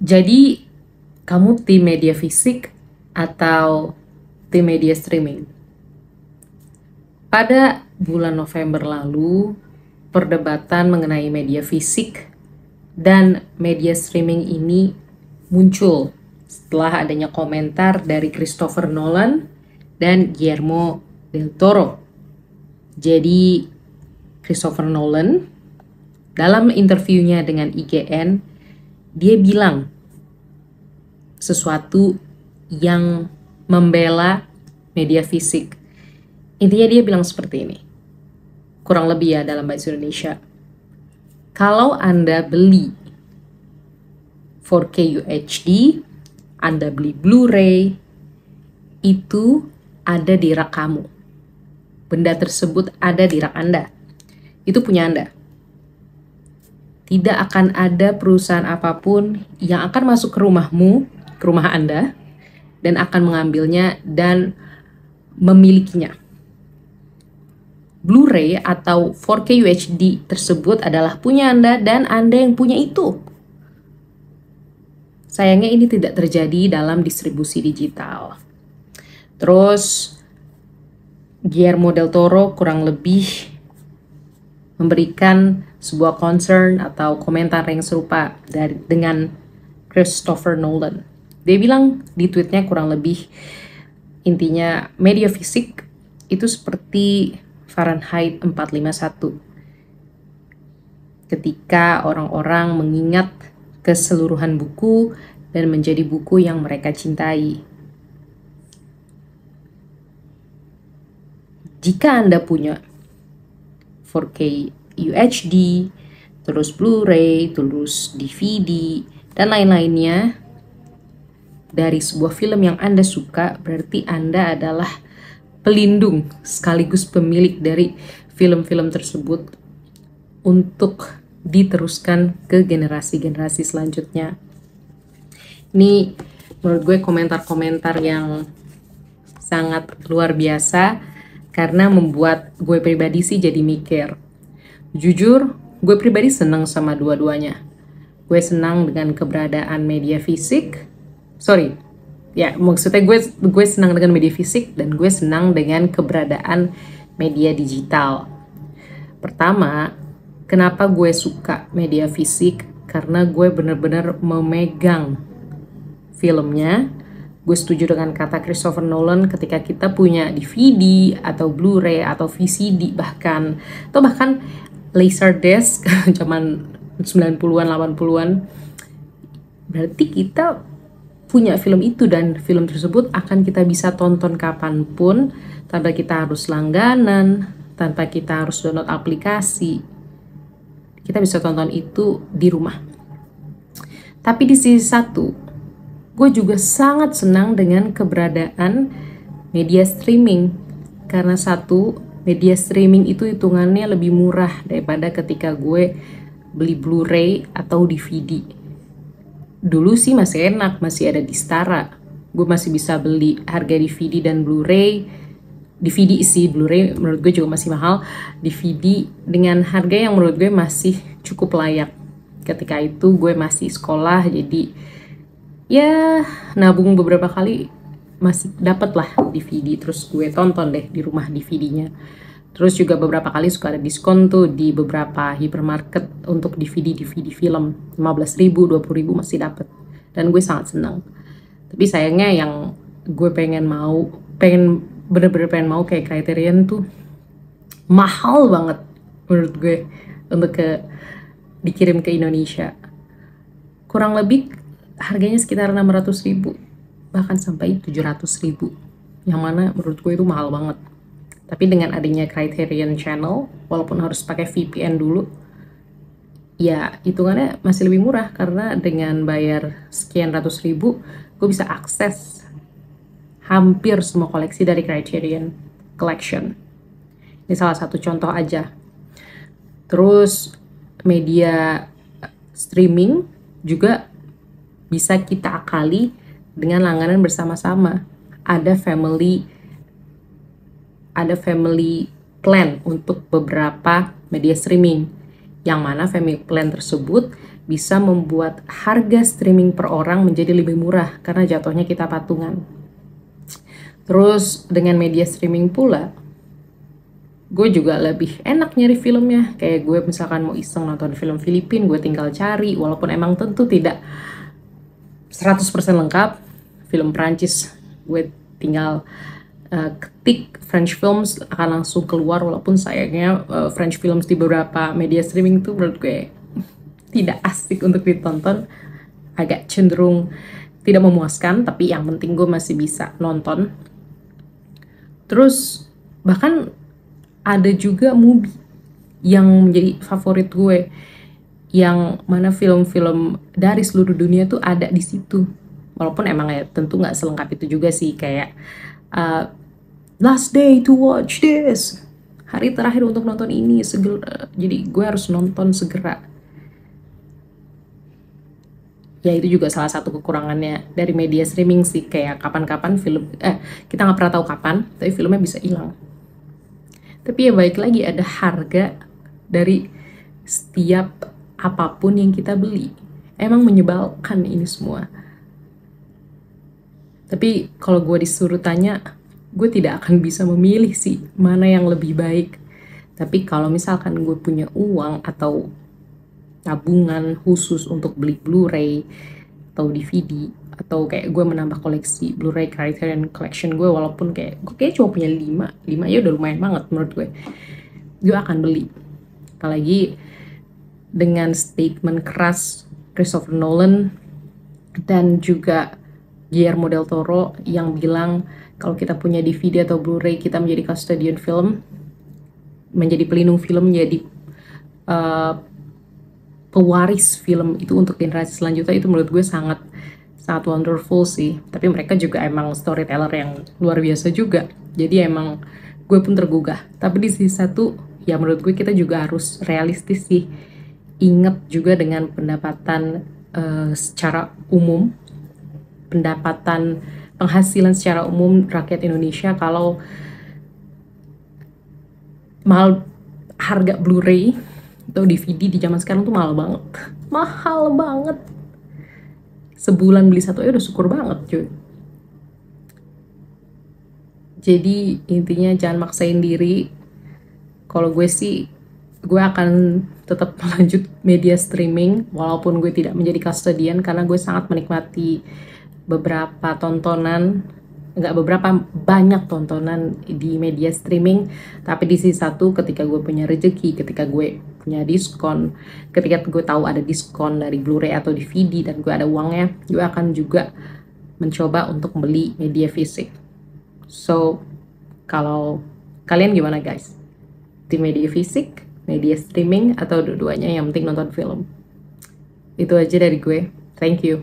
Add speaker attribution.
Speaker 1: Jadi, kamu tim media fisik atau tim media streaming? Pada bulan November lalu, perdebatan mengenai media fisik dan media streaming ini muncul setelah adanya komentar dari Christopher Nolan dan Guillermo del Toro. Jadi, Christopher Nolan dalam interviewnya dengan IGN, dia bilang sesuatu yang membela media fisik. Intinya dia bilang seperti ini, kurang lebih ya dalam bahasa Indonesia. Kalau Anda beli 4K UHD, Anda beli Blu-ray, itu ada di rak kamu. Benda tersebut ada di rak Anda. Itu punya Anda. Tidak akan ada perusahaan apapun yang akan masuk ke rumahmu, ke rumah Anda, dan akan mengambilnya dan memilikinya. Blu-ray atau 4K UHD tersebut adalah punya Anda dan Anda yang punya itu. Sayangnya ini tidak terjadi dalam distribusi digital. Terus Guillermo del Toro kurang lebih memberikan sebuah concern atau komentar yang serupa dengan Christopher Nolan. Dia bilang di tweetnya kurang lebih intinya media fisik itu seperti Fahrenheit 451. Ketika orang-orang mengingat keseluruhan buku dan menjadi buku yang mereka cintai. Jika Anda punya 4K UHD, terus Blu-ray, terus DVD, dan lain-lainnya dari sebuah film yang Anda suka, berarti Anda adalah pelindung sekaligus pemilik dari film-film tersebut untuk diteruskan ke generasi-generasi selanjutnya. Ini menurut gue komentar-komentar yang sangat luar biasa karena membuat gue pribadi sih jadi mikir. Jujur, gue pribadi senang sama dua-duanya. Gue senang dengan keberadaan media fisik. Ya, maksudnya gue senang dengan media fisik dan gue senang dengan keberadaan media digital. Pertama, kenapa gue suka media fisik? Karena gue bener-bener memegang filmnya. Gue setuju dengan kata Christopher Nolan ketika kita punya DVD atau Blu-ray atau VCD bahkan Laserdisc zaman 90-an, 80-an. Berarti kita punya film itu dan film tersebut akan kita bisa tonton kapanpun tanpa kita harus langganan, tanpa kita harus download aplikasi. Kita bisa tonton itu di rumah. Tapi di sisi satu, gue juga sangat senang dengan keberadaan media streaming. Karena satu, media streaming itu hitungannya lebih murah daripada ketika gue beli Blu-ray atau DVD. Dulu sih masih enak, masih ada di Setara. Gue masih bisa beli harga DVD dan Blu-ray. DVD sih, Blu-ray menurut gue juga masih mahal. DVD dengan harga yang menurut gue masih cukup layak. Ketika itu gue masih sekolah, jadi ya nabung beberapa kali masih dapat lah DVD. Terus gue tonton deh di rumah DVD-nya. Terus juga beberapa kali suka ada diskon tuh di beberapa hypermarket untuk DVD film 15.000, 20.000 masih dapet. Dan gue sangat senang. Tapi sayangnya yang gue bener-bener pengen mau kayak Criterion tuh mahal banget menurut gue untuk dikirim ke Indonesia. Kurang lebih harganya sekitar 600.000 bahkan sampai 700.000. Yang mana menurut gue itu mahal banget. Tapi dengan adanya Criterion Channel, walaupun harus pakai VPN dulu, ya hitungannya masih lebih murah karena dengan bayar sekian ratus ribu, gue bisa akses hampir semua koleksi dari Criterion Collection. Ini salah satu contoh aja. Terus media streaming juga bisa kita akali dengan langganan bersama-sama. Ada family plan untuk beberapa media streaming, yang mana family plan tersebut bisa membuat harga streaming per orang menjadi lebih murah karena jatuhnya kita patungan. Terus dengan media streaming pula, gue juga lebih enak nyari filmnya. Kayak gue misalkan mau iseng nonton film Filipin, gue tinggal cari, walaupun emang tentu tidak 100% lengkap. Film Prancis, gue tinggal ketik French films akan langsung keluar, walaupun sayangnya French films di beberapa media streaming tuh menurut gue tidak asik untuk ditonton, agak cenderung tidak memuaskan, tapi yang penting gue masih bisa nonton. Terus bahkan ada juga movie yang menjadi favorit gue, yang mana film-film dari seluruh dunia tuh ada di situ. Walaupun emang ya tentu nggak selengkap itu juga sih, kayak last day to watch this, hari terakhir untuk nonton ini, jadi gue harus nonton segera. Ya itu juga salah satu kekurangannya dari media streaming sih, kayak kapan-kapan film kita nggak pernah tahu kapan, tapi filmnya bisa hilang. Tapi ya baik lagi, ada harga dari setiap apapun yang kita beli. Emang menyebalkan ini semua. Tapi kalau gue disuruh tanya, gue tidak akan bisa memilih sih mana yang lebih baik. Tapi kalau misalkan gue punya uang atau tabungan khusus untuk beli Blu-ray atau DVD, atau kayak gue menambah koleksi Blu-ray Criterion Collection gue, walaupun kayak gue cuma punya 5 ya udah lumayan banget menurut gue akan beli. Apalagi dengan statement keras Christopher Nolan dan juga Guillermo del Toro yang bilang kalau kita punya DVD atau Blu-ray, kita menjadi custodian film, menjadi pelindung film, menjadi pewaris film itu untuk generasi selanjutnya. Itu menurut gue sangat wonderful sih. Tapi mereka juga emang storyteller yang luar biasa juga, jadi emang gue pun tergugah. Tapi di sisi satu ya menurut gue kita juga harus realistis sih, ingat juga dengan pendapatan secara umum, pendapatan penghasilan secara umum rakyat Indonesia. Kalau mahal harga Blu-ray atau DVD di zaman sekarang tuh mahal banget. Sebulan beli satu aja udah syukur banget cuy. Jadi intinya jangan maksain diri. Kalau gue sih, gue akan tetap melanjut media streaming walaupun gue tidak menjadi custodian, karena gue sangat menikmati beberapa tontonan, banyak tontonan di media streaming. Tapi di sisi satu, ketika gue punya rezeki, ketika gue punya diskon, ketika gue tahu ada diskon dari Blu-ray atau DVD dan gue ada uangnya, gue akan juga mencoba untuk beli media fisik. So, kalau kalian gimana guys? Di media fisik, media streaming, atau dua-duanya yang penting nonton film? Itu aja dari gue. Thank you.